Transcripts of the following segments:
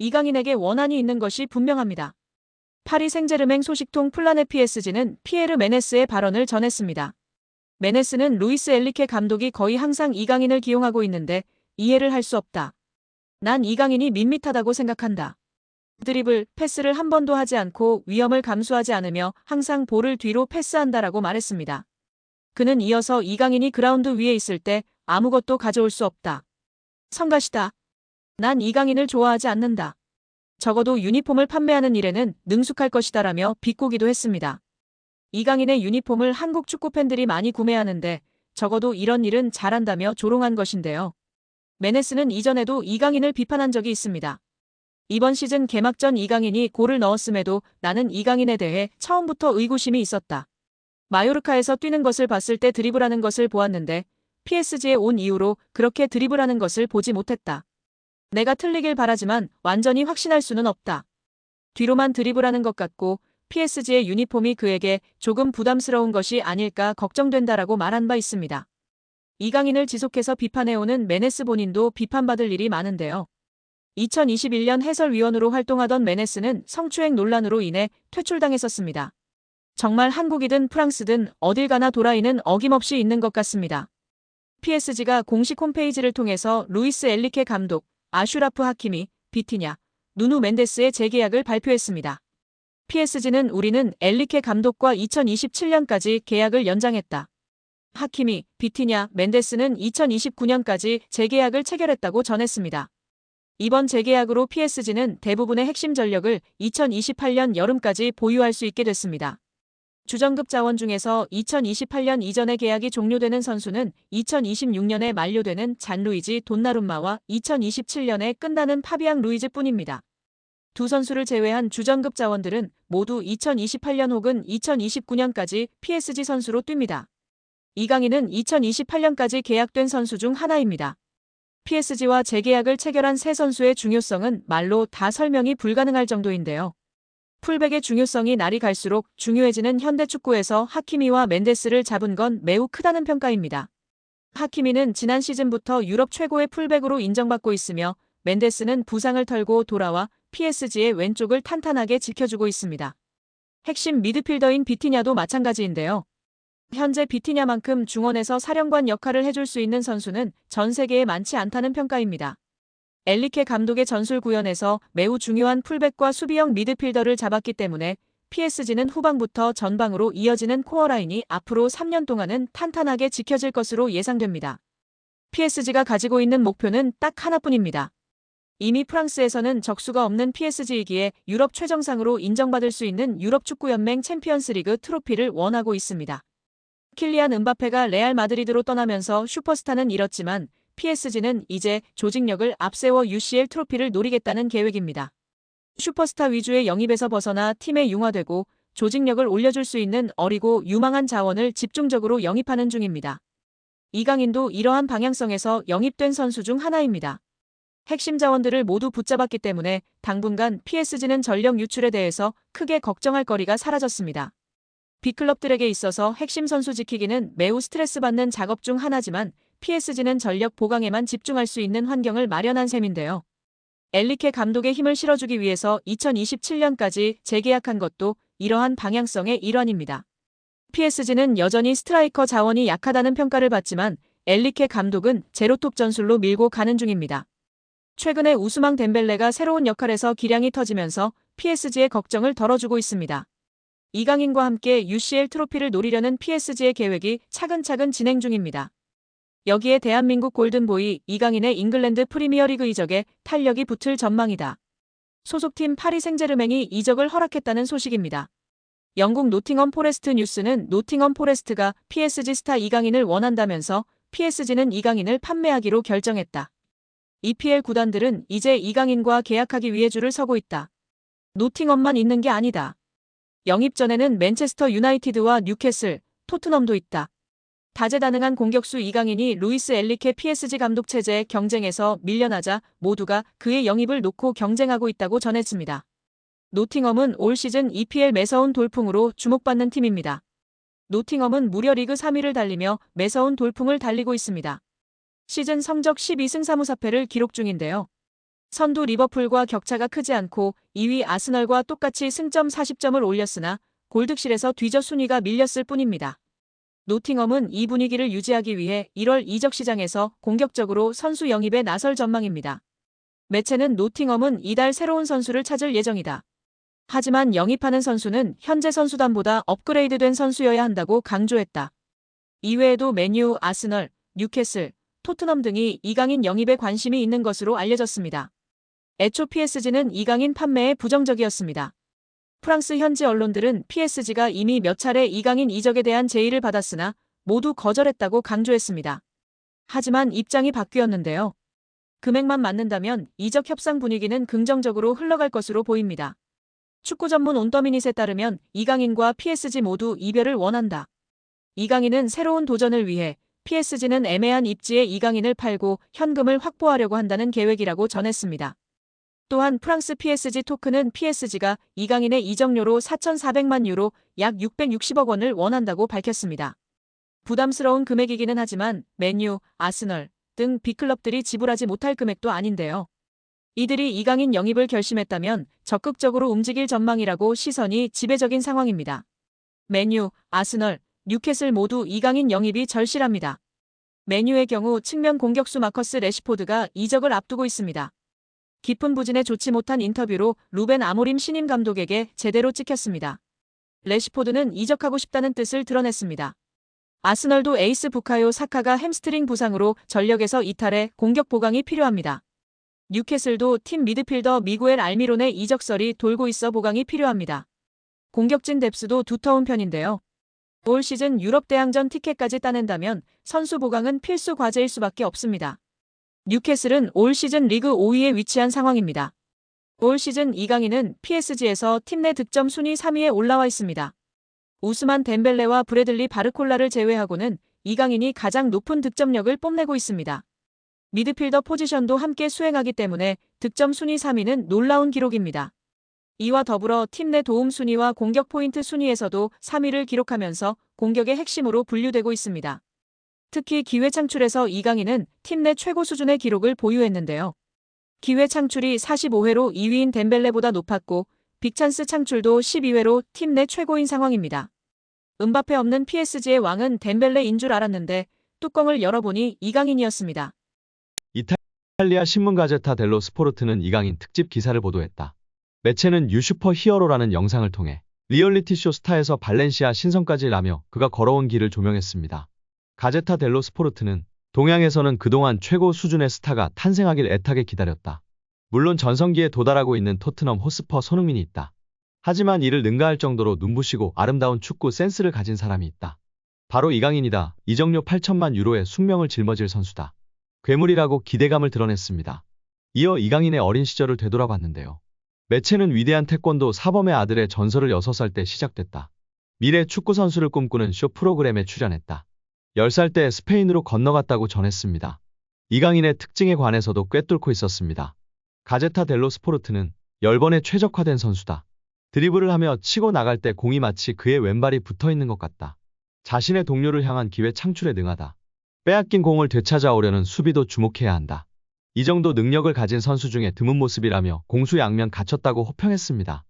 이강인에게 원한이 있는 것이 분명합니다. 파리 생제르맹 소식통 플라넷 PSG는 피에르 메네스의 발언을 전했습니다. 메네스는 루이스 엔리케 감독이 거의 항상 이강인을 기용하고 있는데 이해를 할 수 없다. 난 이강인이 밋밋하다고 생각한다. 드리블, 패스를 한 번도 하지 않고 위험을 감수하지 않으며 항상 볼을 뒤로 패스한다라고 말했습니다. 그는 이어서 이강인이 그라운드 위에 있을 때 아무것도 가져올 수 없다. 성가시다. 난 이강인을 좋아하지 않는다. 적어도 유니폼을 판매하는 일에는 능숙할 것이다라며 비꼬기도 했습니다. 이강인의 유니폼을 한국 축구 팬들이 많이 구매하는데 적어도 이런 일은 잘한다며 조롱한 것인데요. 메네스는 이전에도 이강인을 비판한 적이 있습니다. 이번 시즌 개막 전 이강인이 골을 넣었음에도 나는 이강인에 대해 처음부터 의구심이 있었다. 마요르카에서 뛰는 것을 봤을 때 드리블하는 것을 보았는데 PSG에 온 이후로 그렇게 드리블하는 것을 보지 못했다. 내가 틀리길 바라지만 완전히 확신할 수는 없다. 뒤로만 드리블하는 것 같고 PSG의 유니폼이 그에게 조금 부담스러운 것이 아닐까 걱정된다라고 말한 바 있습니다. 이강인을 지속해서 비판해오는 메네스 본인도 비판받을 일이 많은데요. 2021년 해설위원으로 활동하던 메네스는 성추행 논란으로 인해 퇴출당했었습니다. 정말 한국이든 프랑스든 어딜 가나 도라이는 어김없이 있는 것 같습니다. PSG가 공식 홈페이지를 통해서 루이스 엔리케 감독, 아슈라프 하키미, 비티냐, 누누 멘데스의 재계약을 발표했습니다. PSG는 우리는 엔리케 감독과 2027년까지 계약을 연장했다. 하키미, 비티냐, 멘데스는 2029년까지 재계약을 체결했다고 전했습니다. 이번 재계약으로 PSG는 대부분의 핵심 전력을 2028년 여름까지 보유할 수 있게 됐습니다. 주전급 자원 중에서 2028년 이전에 계약이 종료되는 선수는 2026년에 만료되는 잔루이지 돈나룸마와 2027년에 끝나는 파비앙 루이즈뿐입니다. 두 선수를 제외한 주전급 자원들은 모두 2028년 혹은 2029년까지 PSG 선수로 뜁니다. 이강인은 2028년까지 계약된 선수 중 하나입니다. PSG와 재계약을 체결한 세 선수의 중요성은 말로 다 설명이 불가능할 정도인데요. 풀백의 중요성이 날이 갈수록 중요해지는 현대축구에서 하키미와 멘데스를 잡은 건 매우 크다는 평가입니다. 하키미는 지난 시즌부터 유럽 최고의 풀백으로 인정받고 있으며 멘데스는 부상을 털고 돌아와 PSG의 왼쪽을 탄탄하게 지켜주고 있습니다. 핵심 미드필더인 비티냐도 마찬가지인데요. 현재 비티냐만큼 중원에서 사령관 역할을 해줄 수 있는 선수는 전 세계에 많지 않다는 평가입니다. 엔리케 감독의 전술 구현에서 매우 중요한 풀백과 수비형 미드필더를 잡았기 때문에 PSG는 후방부터 전방으로 이어지는 코어라인이 앞으로 3년 동안은 탄탄하게 지켜질 것으로 예상됩니다. PSG가 가지고 있는 목표는 딱 하나뿐입니다. 이미 프랑스에서는 적수가 없는 PSG이기에 유럽 최정상으로 인정받을 수 있는 유럽축구연맹 챔피언스리그 트로피를 원하고 있습니다. 킬리안 은바페가 레알 마드리드로 떠나면서 슈퍼스타는 잃었지만 PSG는 이제 조직력을 앞세워 UCL 트로피를 노리겠다는 계획입니다. 슈퍼스타 위주의 영입에서 벗어나 팀에 융화되고 조직력을 올려줄 수 있는 어리고 유망한 자원을 집중적으로 영입하는 중입니다. 이강인도 이러한 방향성에서 영입된 선수 중 하나입니다. 핵심 자원들을 모두 붙잡았기 때문에 당분간 PSG는 전력 유출에 대해서 크게 걱정할 거리가 사라졌습니다. B클럽들에게 있어서 핵심 선수 지키기는 매우 스트레스 받는 작업 중 하나지만 PSG는 전력 보강에만 집중할 수 있는 환경을 마련한 셈인데요. 엔리케 감독의 힘을 실어주기 위해서 2027년까지 재계약한 것도 이러한 방향성의 일환입니다. PSG는 여전히 스트라이커 자원이 약하다는 평가를 받지만 엔리케 감독은 제로톱 전술로 밀고 가는 중입니다. 최근에 우스망 덴벨레가 새로운 역할에서 기량이 터지면서 PSG의 걱정을 덜어주고 있습니다. 이강인과 함께 UCL 트로피를 노리려는 PSG의 계획이 차근차근 진행 중입니다. 여기에 대한민국 골든보이 이강인의 잉글랜드 프리미어리그 이적에 탄력이 붙을 전망이다. 소속팀 파리 생제르맹이 이적을 허락했다는 소식입니다. 영국 노팅엄 포레스트 뉴스는 노팅엄 포레스트가 PSG 스타 이강인을 원한다면서 PSG는 이강인을 판매하기로 결정했다. EPL 구단들은 이제 이강인과 계약하기 위해 줄을 서고 있다. 노팅엄만 있는 게 아니다. 영입 전에는 맨체스터 유나이티드와 뉴캐슬, 토트넘도 있다. 다재다능한 공격수 이강인이 루이스 엔리케 PSG 감독 체제의 경쟁에서 밀려나자 모두가 그의 영입을 놓고 경쟁하고 있다고 전했습니다. 노팅엄은 올 시즌 EPL 매서운 돌풍으로 주목받는 팀입니다. 노팅엄은 무려 리그 3위를 달리며 매서운 돌풍을 달리고 있습니다. 시즌 성적 12승 3무 4패를 기록 중인데요. 선두 리버풀과 격차가 크지 않고 2위 아스널과 똑같이 승점 40점을 올렸으나 골득실에서 뒤져 순위가 밀렸을 뿐입니다. 노팅엄은 이 분위기를 유지하기 위해 1월 이적 시장에서 공격적으로 선수 영입에 나설 전망입니다. 매체는 노팅엄은 이달 새로운 선수를 찾을 예정이다. 하지만 영입하는 선수는 현재 선수단보다 업그레이드된 선수여야 한다고 강조했다. 이외에도 맨유, 아스널, 뉴캐슬, 토트넘 등이 이강인 영입에 관심이 있는 것으로 알려졌습니다. 애초 PSG는 이강인 판매에 부정적이었습니다. 프랑스 현지 언론들은 PSG가 이미 몇 차례 이강인 이적에 대한 제의를 받았으나 모두 거절했다고 강조했습니다. 하지만 입장이 바뀌었는데요. 금액만 맞는다면 이적 협상 분위기는 긍정적으로 흘러갈 것으로 보입니다. 축구 전문 온더미닛에 따르면 이강인과 PSG 모두 이별을 원한다. 이강인은 새로운 도전을 위해 PSG는 애매한 입지에 이강인을 팔고 현금을 확보하려고 한다는 계획이라고 전했습니다. 또한 프랑스 PSG 토크는 PSG가 이강인의 이적료로 4,400만 유로 약 660억 원을 원한다고 밝혔습니다. 부담스러운 금액이기는 하지만 맨유, 아스널 등 빅클럽들이 지불하지 못할 금액도 아닌데요. 이들이 이강인 영입을 결심했다면 적극적으로 움직일 전망이라고 시선이 지배적인 상황입니다. 맨유, 아스널, 뉴캐슬 모두 이강인 영입이 절실합니다. 맨유의 경우 측면 공격수 마커스 레시포드가 이적을 앞두고 있습니다. 깊은 부진에 좋지 못한 인터뷰로 루벤 아모림 신임 감독에게 제대로 찍혔습니다. 레시포드는 이적하고 싶다는 뜻을 드러냈습니다. 아스널도 에이스 부카요 사카가 햄스트링 부상으로 전력에서 이탈해 공격 보강이 필요합니다. 뉴캐슬도 팀 미드필더 미구엘 알미론의 이적설이 돌고 있어 보강이 필요합니다. 공격진 뎁스도 두터운 편인데요. 올 시즌 유럽 대항전 티켓까지 따낸다면 선수 보강은 필수 과제일 수밖에 없습니다. 뉴캐슬은 올 시즌 리그 5위에 위치한 상황입니다. 올 시즌 이강인은 PSG에서 팀 내 득점 순위 3위에 올라와 있습니다. 우스만 덴벨레와 브래들리 바르콜라를 제외하고는 이강인이 가장 높은 득점력을 뽐내고 있습니다. 미드필더 포지션도 함께 수행하기 때문에 득점 순위 3위는 놀라운 기록입니다. 이와 더불어 팀 내 도움 순위와 공격 포인트 순위에서도 3위를 기록하면서 공격의 핵심으로 분류되고 있습니다. 특히 기회 창출에서 이강인은 팀 내 최고 수준의 기록을 보유했는데요. 기회 창출이 45회로 2위인 덴벨레보다 높았고 빅찬스 창출도 12회로 팀 내 최고인 상황입니다. 음바페 없는 PSG의 왕은 덴벨레인 줄 알았는데 뚜껑을 열어보니 이강인이었습니다. 이탈리아 신문 가제타 델로 스포르트는 이강인 특집 기사를 보도했다. 매체는 뉴 슈퍼 히어로라는 영상을 통해 리얼리티쇼 스타에서 발렌시아 신성까지 라며 그가 걸어온 길을 조명했습니다. 가제타 델로 스포르트는 동양에서는 그동안 최고 수준의 스타가 탄생하길 애타게 기다렸다. 물론 전성기에 도달하고 있는 토트넘 호스퍼 손흥민이 있다. 하지만 이를 능가할 정도로 눈부시고 아름다운 축구 센스를 가진 사람이 있다. 바로 이강인이다. 이적료 8천만 유로의 숙명을 짊어질 선수다. 괴물이라고 기대감을 드러냈습니다. 이어 이강인의 어린 시절을 되돌아봤는데요. 매체는 위대한 태권도 사범의 아들의 전설을 6살 때 시작됐다. 미래 축구 선수를 꿈꾸는 쇼 프로그램에 출연했다. 10살 때 스페인으로 건너갔다고 전했습니다. 이강인의 특징에 관해서도 꿰뚫고 있었습니다. 가제타 델로 스포르트는 10번의 최적화된 선수다. 드리블을 하며 치고 나갈 때 공이 마치 그의 왼발이 붙어있는 것 같다. 자신의 동료를 향한 기회 창출에 능하다. 빼앗긴 공을 되찾아오려는 수비도 주목해야 한다. 이 정도 능력을 가진 선수 중에 드문 모습이라며 공수양면 갖췄다고 호평했습니다.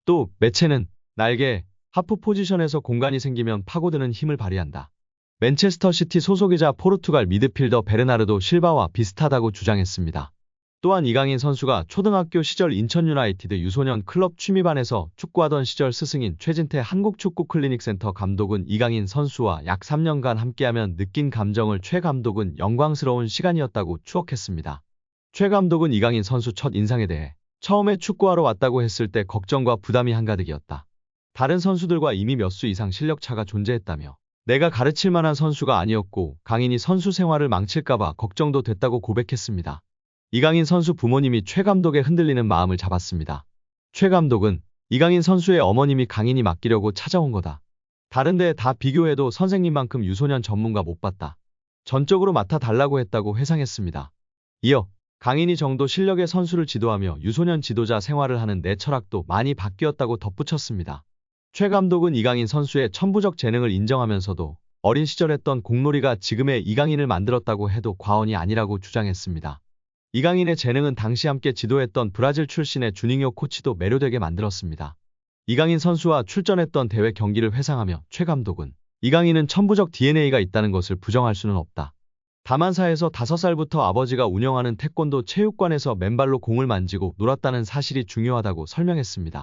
또 매체는 날개, 하프 포지션에서 공간이 생기면 파고드는 힘을 발휘한다. 맨체스터 시티 소속이자 포르투갈 미드필더 베르나르도 실바와 비슷하다고 주장했습니다. 또한 이강인 선수가 초등학교 시절 인천 유나이티드 유소년 클럽 취미반에서 축구하던 시절 스승인 최진태 한국축구클리닉센터 감독은 이강인 선수와 약 3년간 함께하면 느낀 감정을 최 감독은 영광스러운 시간이었다고 추억했습니다. 최 감독은 이강인 선수 첫 인상에 대해 처음에 축구하러 왔다고 했을 때 걱정과 부담이 한가득이었다. 다른 선수들과 이미 몇 수 이상 실력차가 존재했다며 내가 가르칠 만한 선수가 아니었고 강인이 선수 생활을 망칠까봐 걱정도 됐다고 고백했습니다. 이강인 선수 부모님이 최 감독의 흔들리는 마음을 잡았습니다. 최 감독은 이강인 선수의 어머님이 강인이 맡기려고 찾아온 거다. 다른 데 다 비교해도 선생님만큼 유소년 전문가 못 봤다. 전적으로 맡아달라고 했다고 회상했습니다. 이어 강인이 정도 실력의 선수를 지도하며 유소년 지도자 생활을 하는 내 철학도 많이 바뀌었다고 덧붙였습니다. 최 감독은 이강인 선수의 천부적 재능을 인정하면서도 어린 시절 했던 공놀이가 지금의 이강인을 만들었다고 해도 과언이 아니라고 주장했습니다. 이강인의 재능은 당시 함께 지도했던 브라질 출신의 주닝요 코치도 매료되게 만들었습니다. 이강인 선수와 출전했던 대회 경기를 회상하며 최 감독은 이강인은 천부적 DNA가 있다는 것을 부정할 수는 없다. 다만사에서 5살부터 아버지가 운영하는 태권도 체육관에서 맨발로 공을 만지고 놀았다는 사실이 중요하다고 설명했습니다.